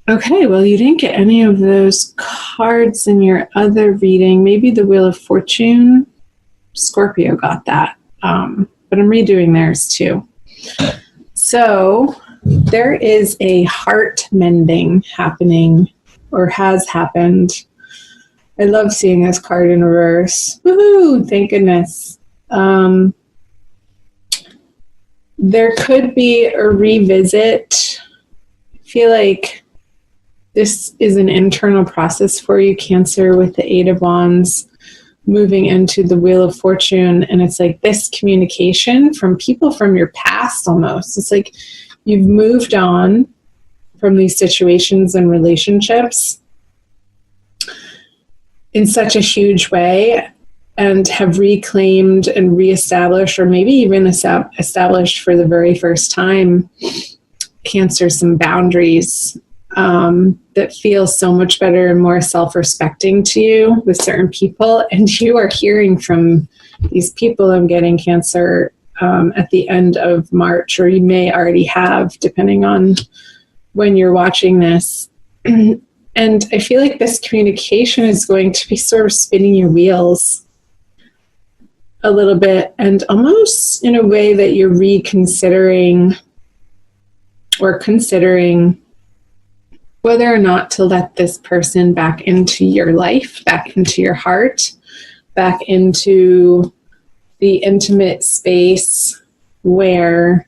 Okay, well, you didn't get any of those cards in your other reading. Maybe the Wheel of Fortune. Scorpio got that. But I'm redoing theirs too. So there is a heart mending happening, or has happened. I love seeing this card in reverse. Woohoo! Thank goodness. There could be a revisit. I feel like this is an internal process for you, Cancer, with the Eight of Wands moving into the Wheel of Fortune. And it's like this communication from people from your past almost. It's like you've moved on from these situations and relationships in such a huge way and have reclaimed and reestablished, or maybe even established for the very first time, Cancer, some boundaries that feel so much better and more self-respecting to you with certain people. And you are hearing from these people, I'm getting, Cancer, at the end of March, or you may already have, depending on when you're watching this. And I feel like this communication is going to be sort of spinning your wheels a little bit, and almost in a way that you're reconsidering or considering whether or not to let this person back into your life, back into your heart, back into the intimate space where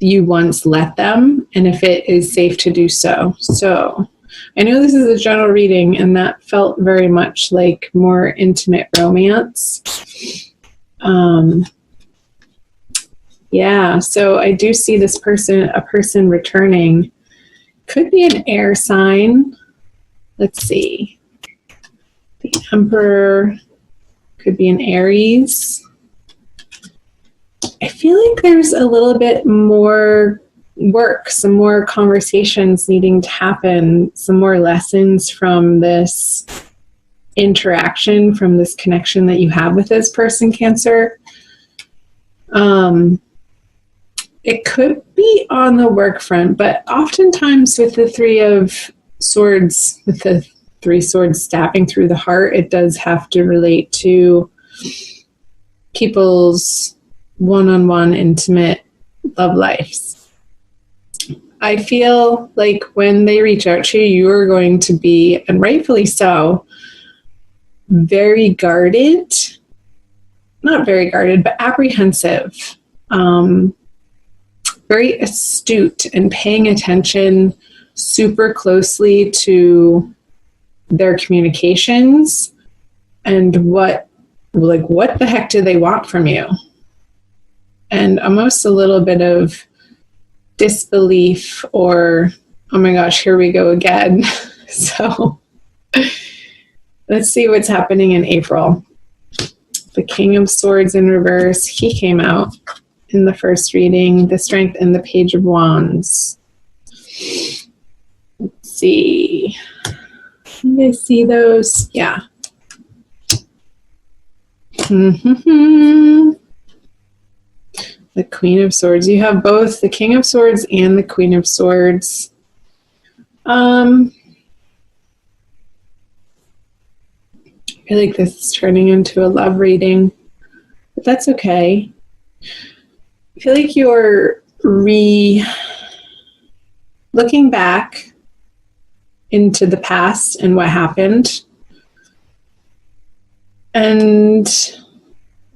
you once let them, and if it is safe to do so. So I know this is a general reading, and that felt very much like more intimate romance. Yeah, so I do see this person, a person returning. Could be an air sign. Let's see. The Emperor could be an Aries. I feel like there's a little bit more work, some more conversations needing to happen, some more lessons from this interaction, from this connection that you have with this person, Cancer. It could be on the work front, but oftentimes with the Three of Swords, with the three swords stabbing through the heart, it does have to relate to people's one-on-one intimate love lives. I feel like when they reach out to you, you are going to be, and rightfully so, very guarded, not very guarded, but apprehensive, very astute and paying attention super closely to their communications and what the heck do they want from you? And almost a little bit of disbelief, or, oh my gosh, here we go again. So let's see what's happening in April. The King of Swords in reverse, he came out in the first reading, the Strength and the Page of Wands. Let's see. Can you see those? Yeah. The Queen of Swords. You have both the King of Swords and the Queen of Swords. I feel like this is turning into a love reading, but that's okay. I feel like you're looking back into the past and what happened, and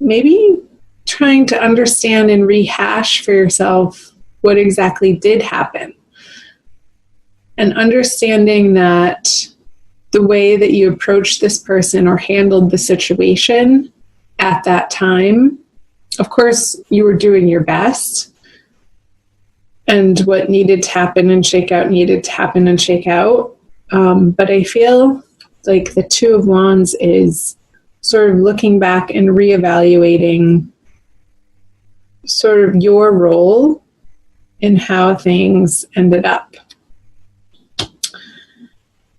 maybe trying to understand and rehash for yourself what exactly did happen, and understanding that the way that you approached this person or handled the situation at that time, of course, you were doing your best, and what needed to happen and shake out needed to happen and shake out. But I feel like the Two of Wands is sort of looking back and reevaluating sort of your role in how things ended up.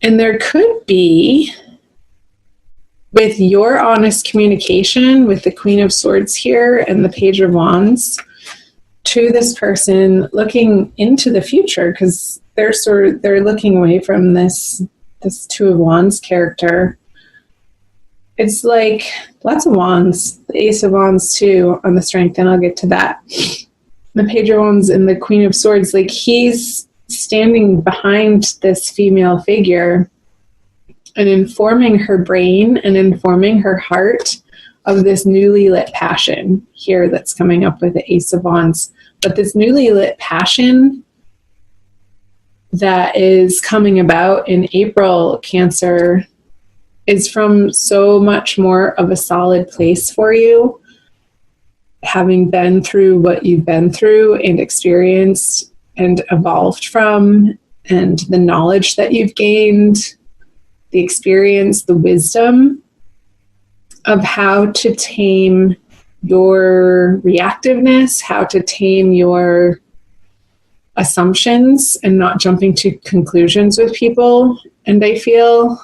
And there could be, with your honest communication with the Queen of Swords here and the Page of Wands, to this person looking into the future, because they're looking away from this Two of Wands character. It's like lots of wands, the Ace of Wands too on the Strength, and I'll get to that. The Page of Wands and the Queen of Swords, like he's standing behind this female figure and informing her brain and informing her heart of this newly lit passion here that's coming up with the Ace of Wands. But this newly lit passion that is coming about in April, Cancer, is from so much more of a solid place for you, having been through what you've been through and experienced and evolved from, and the knowledge that you've gained, the experience, the wisdom of how to tame your reactiveness, how to tame your assumptions and not jumping to conclusions with people. And I feel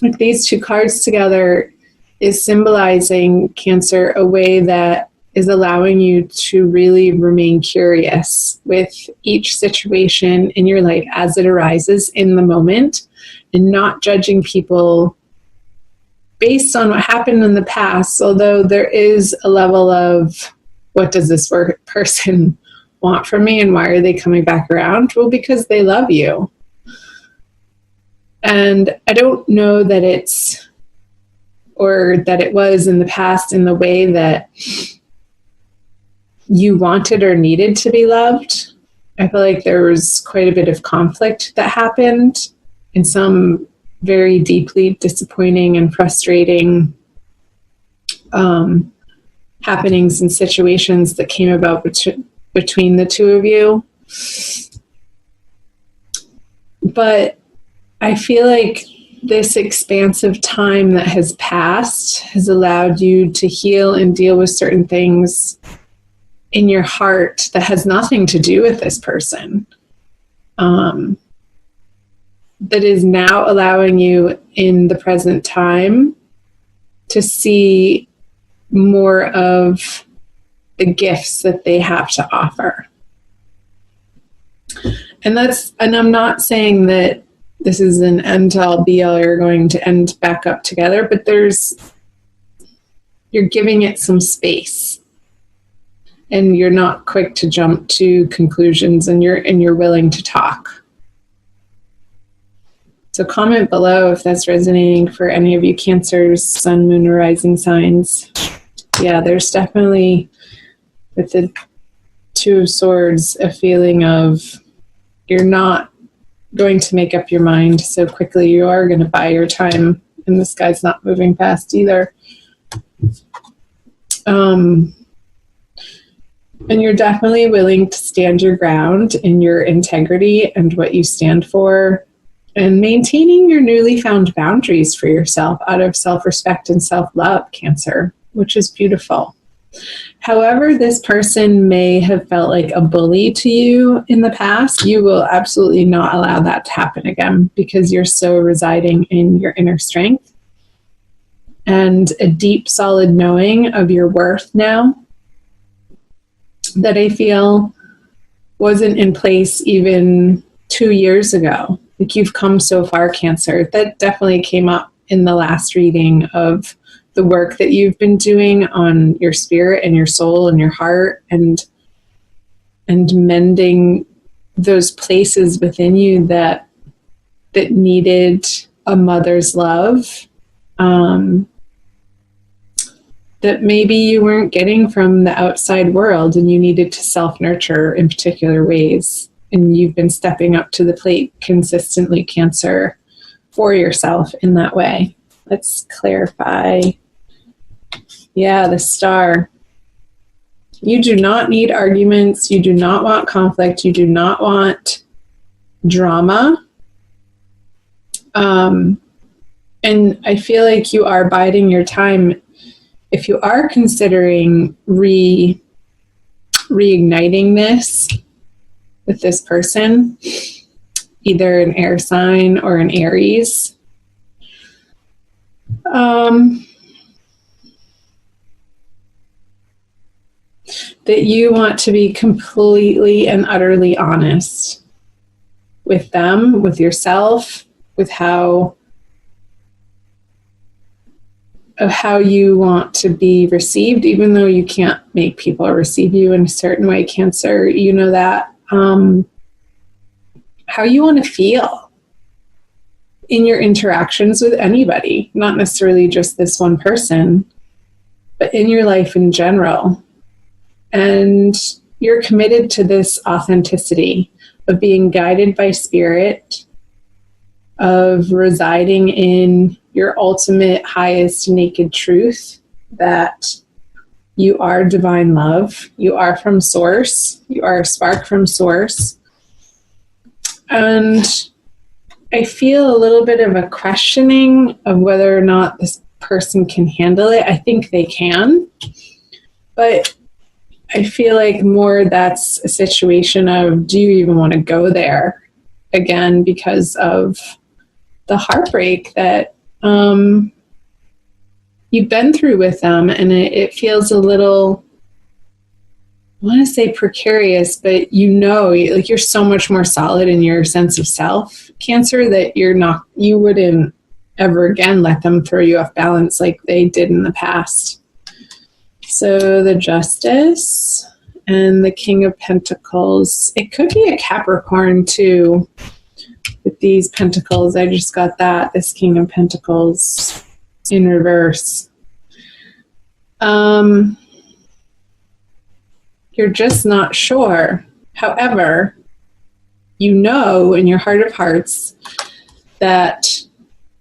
like these two cards together is symbolizing, Cancer, a way that is allowing you to really remain curious with each situation in your life as it arises in the moment, and not judging people based on what happened in the past, although there is a level of, what does this person want from me and why are they coming back around? Well, because they love you. And I don't know that it's, or that it was in the past in the way that you wanted or needed to be loved. I feel like there was quite a bit of conflict that happened, and some very deeply disappointing and frustrating happenings and situations that came about between the two of you. But I feel like this expansive time that has passed has allowed you to heal and deal with certain things in your heart that has nothing to do with this person. That is now allowing you in the present time to see more of the gifts that they have to offer. And I'm not saying that this is an end all be all, you're going to end back up together, but you're giving it some space, and you're not quick to jump to conclusions, and you're willing to talk. So comment below if that's resonating for any of you Cancers, Sun, Moon, or Rising signs. Yeah, there's definitely, with the Two of Swords, a feeling of you're not going to make up your mind so quickly. You are going to buy your time, and this guy's not moving fast either. And you're definitely willing to stand your ground in your integrity and what you stand for, and maintaining your newly found boundaries for yourself out of self-respect and self-love, Cancer, which is beautiful. However, this person may have felt like a bully to you in the past, you will absolutely not allow that to happen again, because you're so residing in your inner strength and a deep, solid knowing of your worth now that I feel wasn't in place even 2 years ago. Like, you've come so far, Cancer. That definitely came up in the last reading of the work that you've been doing on your spirit and your soul and your heart, and mending those places within you that needed a mother's love, that maybe you weren't getting from the outside world, and you needed to self-nurture in particular ways. And you've been stepping up to the plate consistently, Cancer, for yourself in that way. Let's clarify. Yeah, the Star. You do not need arguments. You do not want conflict. You do not want drama. And I feel like you are biding your time. If you are considering reigniting this with this person, either an air sign or an Aries, that you want to be completely and utterly honest with them, with yourself, with how you want to be received, even though you can't make people receive you in a certain way, Cancer. You know that. How you want to feel in your interactions with anybody, not necessarily just this one person, but in your life in general. And you're committed to this authenticity of being guided by spirit, of residing in your ultimate highest naked truth, that you are divine love, you are from source, you are a spark from source. And I feel a little bit of a questioning of whether or not this person can handle it. I think they can, but I feel like more that's a situation of, do you even want to go there again, because of the heartbreak that you've been through with them. And it feels a little, I want to say precarious, but like you're so much more solid in your sense of self, Cancer, that you wouldn't ever again let them throw you off balance like they did in the past. So the Justice and the King of Pentacles. It could be a Capricorn too, with these pentacles. I just got that, this King of Pentacles in reverse. You're just not sure. However, you know in your heart of hearts that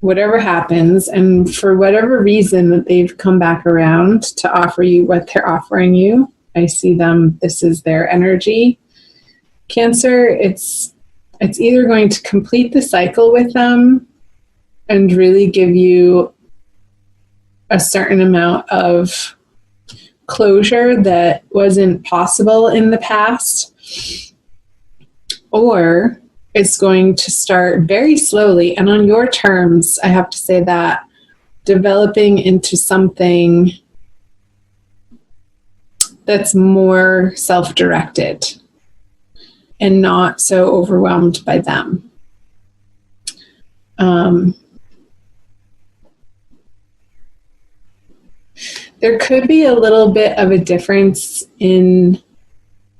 whatever happens, and for whatever reason that they've come back around to offer you what they're offering you, I see them, this is their energy. Cancer, it's either going to complete the cycle with them and really give you a certain amount of closure that wasn't possible in the past, or it's going to start very slowly and on your terms, I have to say that, developing into something that's more self-directed and not so overwhelmed by them. There could be a little bit of a difference in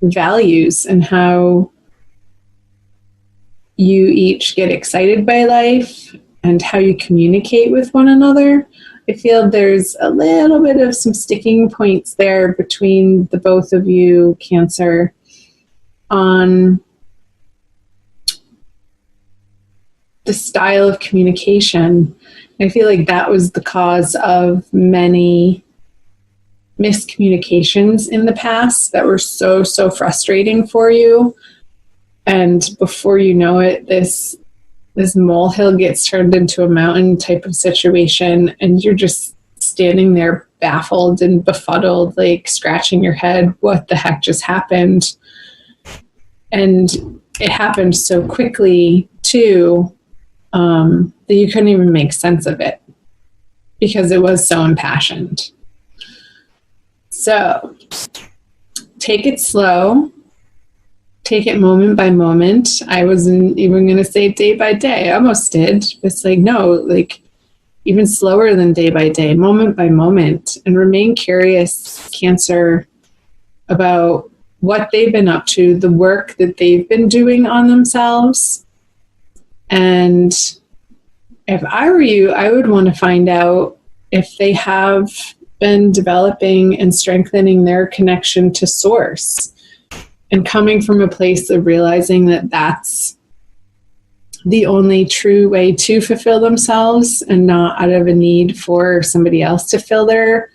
values and how you each get excited by life and how you communicate with one another. I feel there's a little bit of some sticking points there between the both of you, Cancer, on the style of communication. I feel like that was the cause of many miscommunications in the past that were so frustrating for you. And before you know it, this molehill gets turned into a mountain type of situation, and you're just standing there baffled and befuddled, like scratching your head, what the heck just happened? And it happened so quickly too, that you couldn't even make sense of it because it was so impassioned. So take it slow. Take it moment by moment. I wasn't even going to say day by day. I almost did. It's like, no, like even slower than day by day, moment by moment, and remain curious, Cancer, about what they've been up to, the work that they've been doing on themselves. And if I were you, I would want to find out if they have been developing and strengthening their connection to source, and coming from a place of realizing that that's the only true way to fulfill themselves, and not out of a need for somebody else to fill their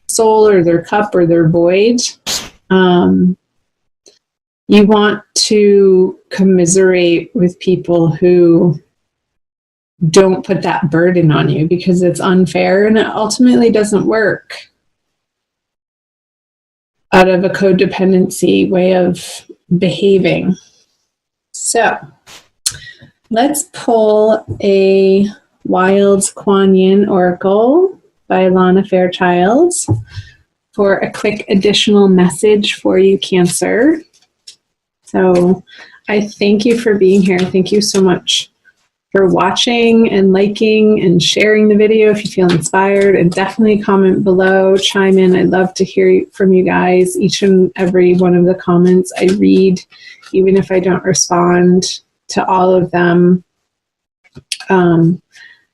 soul or their cup or their void. You want to commiserate with people who don't put that burden on you, because it's unfair and it ultimately doesn't work out of a codependency way of behaving. So let's pull a Wild Kuan Yin Oracle by Lana Fairchild for a quick additional message for you, Cancer. So I thank you for being here. Thank you so much for watching and liking and sharing the video if you feel inspired, and definitely comment below, chime in. I'd love to hear from you guys. Each and every one of the comments I read, even if I don't respond to all of them. I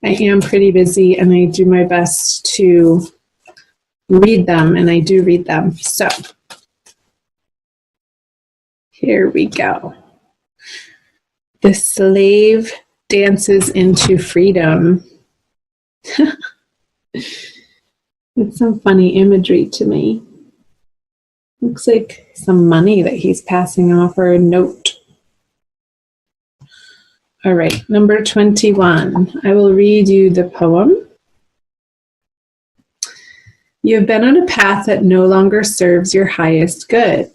am pretty busy and I do my best to read them, and I do read them. So here we go. The slave dances into freedom. It's some funny imagery to me. Looks like some money that he's passing off, or a note. All right, number 21. I will read you the poem. You have been on a path that no longer serves your highest good.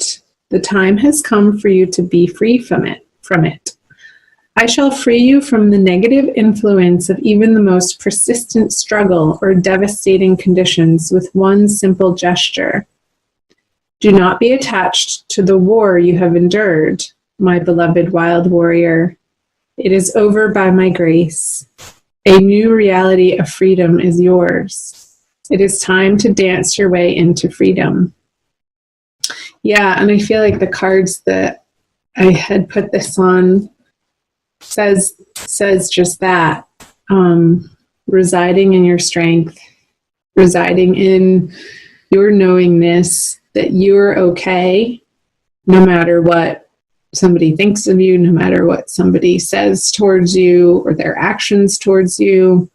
The time has come for you to be free from it. I shall free you from the negative influence of even the most persistent struggle or devastating conditions with one simple gesture. Do not be attached to the war you have endured, my beloved wild warrior. It is over by my grace. A new reality of freedom is yours. It is time to dance your way into freedom. Yeah, and I feel like the cards that I had put this on says just that. Residing in your strength, residing in your knowingness that you're okay, no matter what somebody thinks of you, no matter what somebody says towards you or their actions towards you.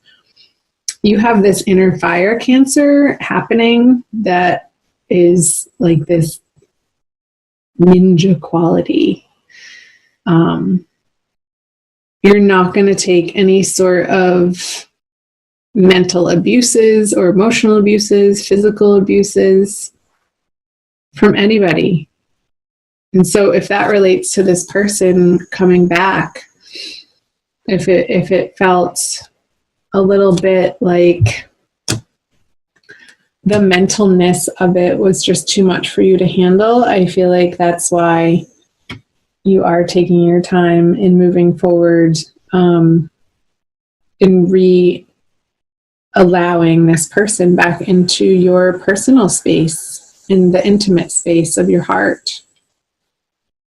You have this inner fire, Cancer, happening that is like this ninja quality. You're not going to take any sort of mental abuses or emotional abuses, physical abuses from anybody. And so if that relates to this person coming back, if it felt a little bit like the mentalness of it was just too much for you to handle, I feel like that's why you are taking your time in moving forward, in allowing this person back into your personal space, in the intimate space of your heart.